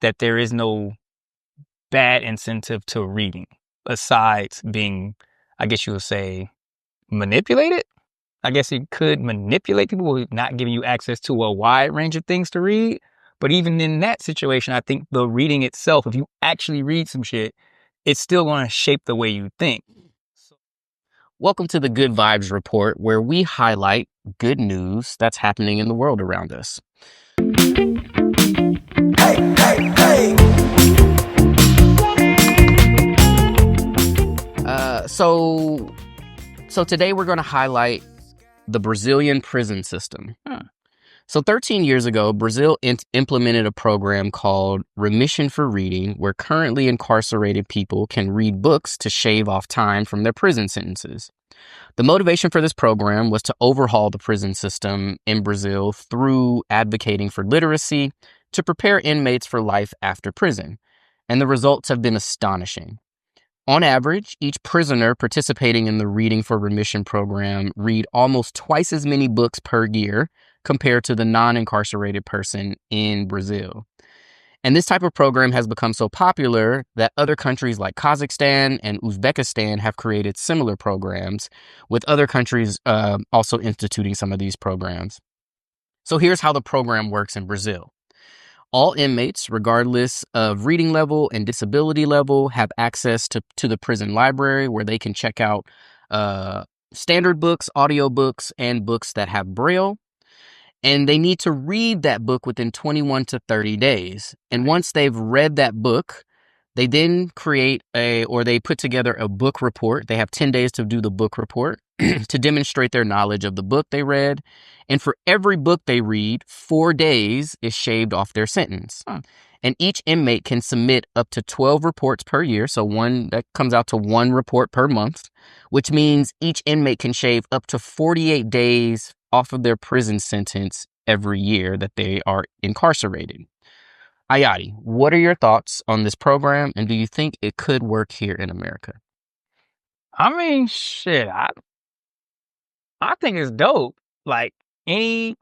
that there is no bad incentive to reading besides being, I guess you would say, manipulated. I guess you could manipulate people with not giving you access to a wide range of things to read. But even in that situation, I think the reading itself, if you actually read some shit, it's still going to shape the way you think. Welcome to the Good Vibes Report, where we highlight good news that's happening in the world around us. Hey, hey, hey! So today we're going to highlight the Brazilian prison system. So 13 years ago, Brazil implemented a program called Remission for Reading, where currently incarcerated people can read books to shave off time from their prison sentences. The motivation for this program was to overhaul the prison system in Brazil through advocating for literacy to prepare inmates for life after prison. And the results have been astonishing. On average, each prisoner participating in the Reading for Remission program read almost twice as many books per year compared to the non-incarcerated person in Brazil. And this type of program has become so popular that other countries like Kazakhstan and Uzbekistan have created similar programs, with other countries also instituting some of these programs. So here's how the program works in Brazil. All inmates, regardless of reading level and disability level, have access to the prison library, where they can check out standard books, audiobooks, and books that have Braille. And they need to read that book within 21 to 30 days. And once they've read that book, they then they put together a book report. They have 10 days to do the book report to demonstrate their knowledge of the book they read. And for every book they read, 4 days is shaved off their sentence. And each inmate can submit up to 12 reports per year. So that comes out to 1 report per month, which means each inmate can shave up to 48 days off of their prison sentence every year that they are incarcerated. Ayati, what are your thoughts on this program, and do you think it could work here in America? I mean, shit, I think it's dope. Like, I'm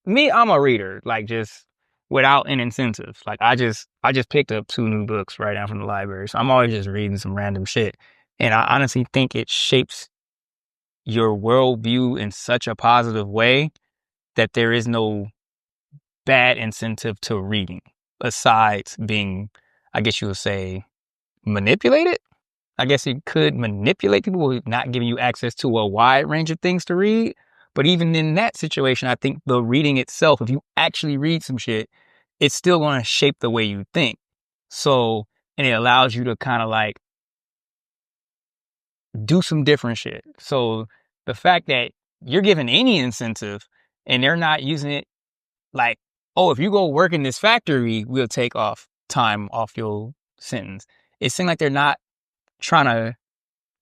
a reader, like, just without an incentive. Like, I just picked up 2 new books right now from the library, so I'm always just reading some random shit. And I honestly think it shapes your worldview in such a positive way that there is no bad incentive to reading besides being, I guess you would say, manipulated. I guess you could manipulate people with not giving you access to a wide range of things to read. But even in that situation, I think the reading itself, if you actually read some shit, it's still going to shape the way you think. So, and it allows you to kind of like do some different shit. So the fact that you're given any incentive and they're not using it like, oh, if you go work in this factory, we'll take off time off your sentence. It seems like they're not trying to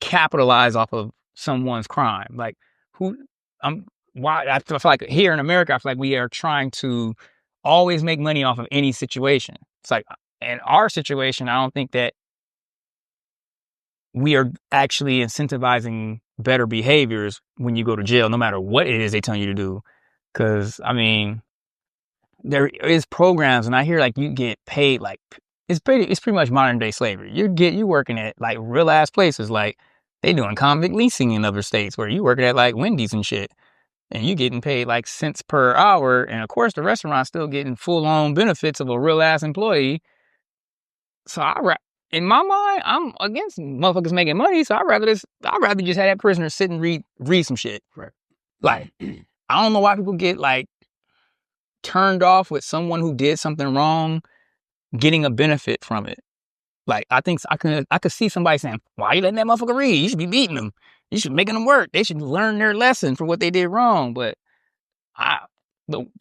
capitalize off of someone's crime. Like, why? I feel like here in America, I feel like we are trying to always make money off of any situation. It's like, in our situation, I don't think that we are actually incentivizing better behaviors when you go to jail, no matter what it is they tell you to do. Because, I mean, there is programs, and I hear like you get paid like it's pretty much modern day slavery. You working at like real ass places, like they doing convict leasing in other states where you working at like Wendy's and shit, and you getting paid like cents per hour, and of course the restaurant's still getting full on benefits of a real ass employee. So in my mind, I'm against motherfuckers making money. So I'd rather just have that prisoner sit and read some shit. Right. Like, I don't know why people get like turned off with someone who did something wrong getting a benefit from it. Like, I think I could see somebody saying, why are you letting that motherfucker read? You should be beating them. You should be making them work. They should learn their lesson for what they did wrong. But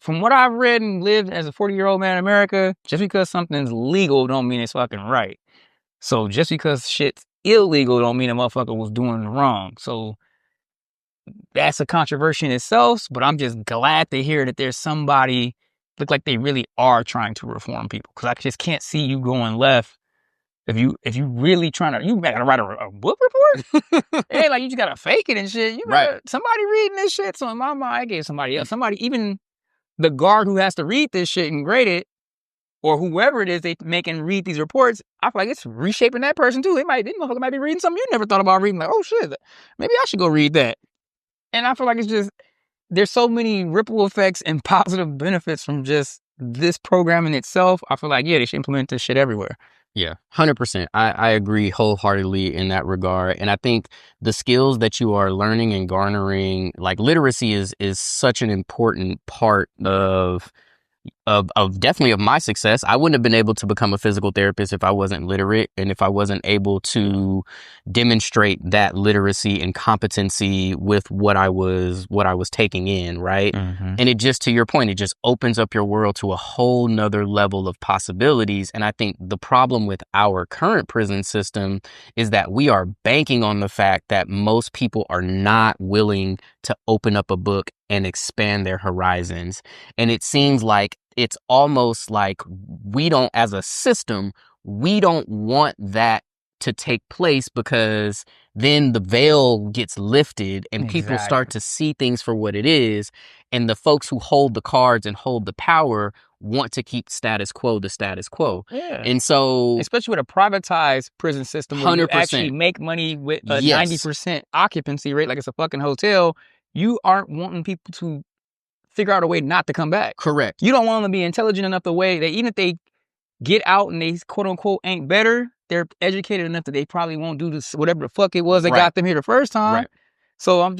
from what I've read and lived as a 40-year-old man in America, just because something's legal don't mean it's fucking right. So just because shit's illegal don't mean a motherfucker was doing wrong. So that's a controversy in itself, but I'm just glad to hear that there's somebody look like they really are trying to reform people. Because I just can't see you going left if you really trying to. You gotta write a book report. Hey, like you just gotta fake it and shit. You gotta, right. Somebody reading this shit. So in my mind, I gave somebody else. Even the guard who has to read this shit and grade it or whoever it is they make and read these reports, I feel like it's reshaping that person too. They might be reading something you never thought about reading. Like, oh shit, maybe I should go read that. And I feel like it's just, there's so many ripple effects and positive benefits from just this program in itself. I feel like, yeah, they should implement this shit everywhere. Yeah, 100%. I agree wholeheartedly in that regard. And I think the skills that you are learning and garnering, like literacy is such an important part of definitely of my success. I wouldn't have been able to become a physical therapist if I wasn't literate and if I wasn't able to demonstrate that literacy and competency with what I was taking in, right? Mm-hmm. And it just, to your point, it just opens up your world to a whole nother level of possibilities. And I think the problem with our current prison system is that we are banking on the fact that most people are not willing to open up a book and expand their horizons. And it seems like it's almost like we don't, as a system, we don't want that to take place, because then the veil gets lifted and people start to see things for what it is. And the folks who hold the cards and hold the power want to keep status quo the status quo. Yeah. And so, especially with a privatized prison system where 100%. you actually make money with a Yes. 90% occupancy rate, like it's a fucking hotel, you aren't wanting people to figure out a way not to come back. Correct. You don't want them to be intelligent enough the way that even if they get out and they quote unquote ain't better, they're educated enough that they probably won't do this, whatever the fuck it was that got them here the first time. Right. So I'm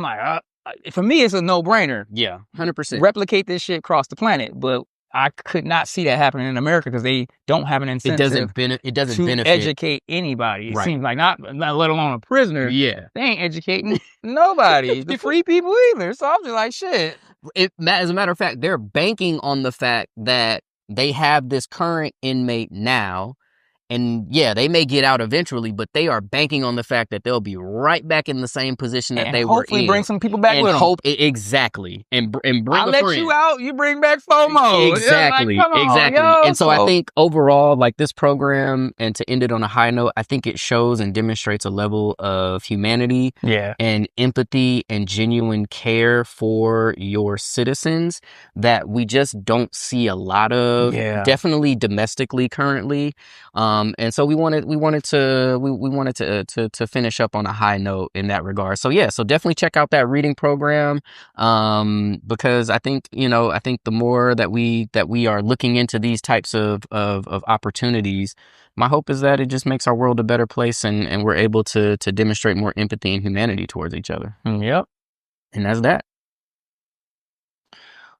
like, for me, it's a no-brainer. Yeah, 100%. Replicate this shit across the planet, but I could not see that happening in America because they don't have an incentive. It doesn't benefit educate anybody. It Right. seems like not let alone a prisoner. Yeah. They ain't educating nobody. The free people either. So I'm just like, shit. As a matter of fact, they're banking on the fact that they have this current inmate now. And yeah, they may get out eventually, but they are banking on the fact that they'll be right back in the same position that they were in. Hopefully bring some people back and with them. Exactly. And bring I'll a let friend. you out, you bring back FOMO. Exactly. Yeah, like, come on, Exactly. yo. And so I think overall, like this program, and to end it on a high note, I think it shows and demonstrates a level of humanity and empathy and genuine care for your citizens that we just don't see a lot of, definitely domestically currently. And so we wanted to finish up on a high note in that regard. So yeah, so definitely check out that reading program, because I think the more that we are looking into these types of opportunities, my hope is that it just makes our world a better place, and we're able to demonstrate more empathy and humanity towards each other. Yep. And that's that.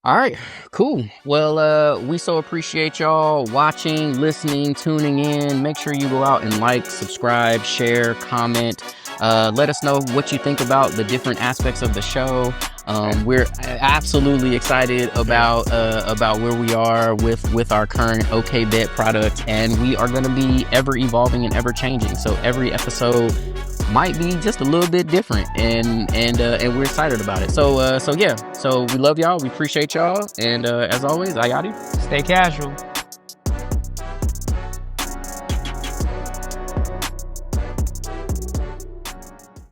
All right, cool. Well, we so appreciate y'all watching, listening, tuning in. Make sure you go out and like, subscribe, share, comment. Let us know what you think about the different aspects of the show. We're absolutely excited about where we are with our current OK Bet product, and we are going to be ever evolving and ever changing. So every episode might be just a little bit different, and we're excited about it. So yeah, so we love y'all, we appreciate y'all, and as always, Ayati, stay casual.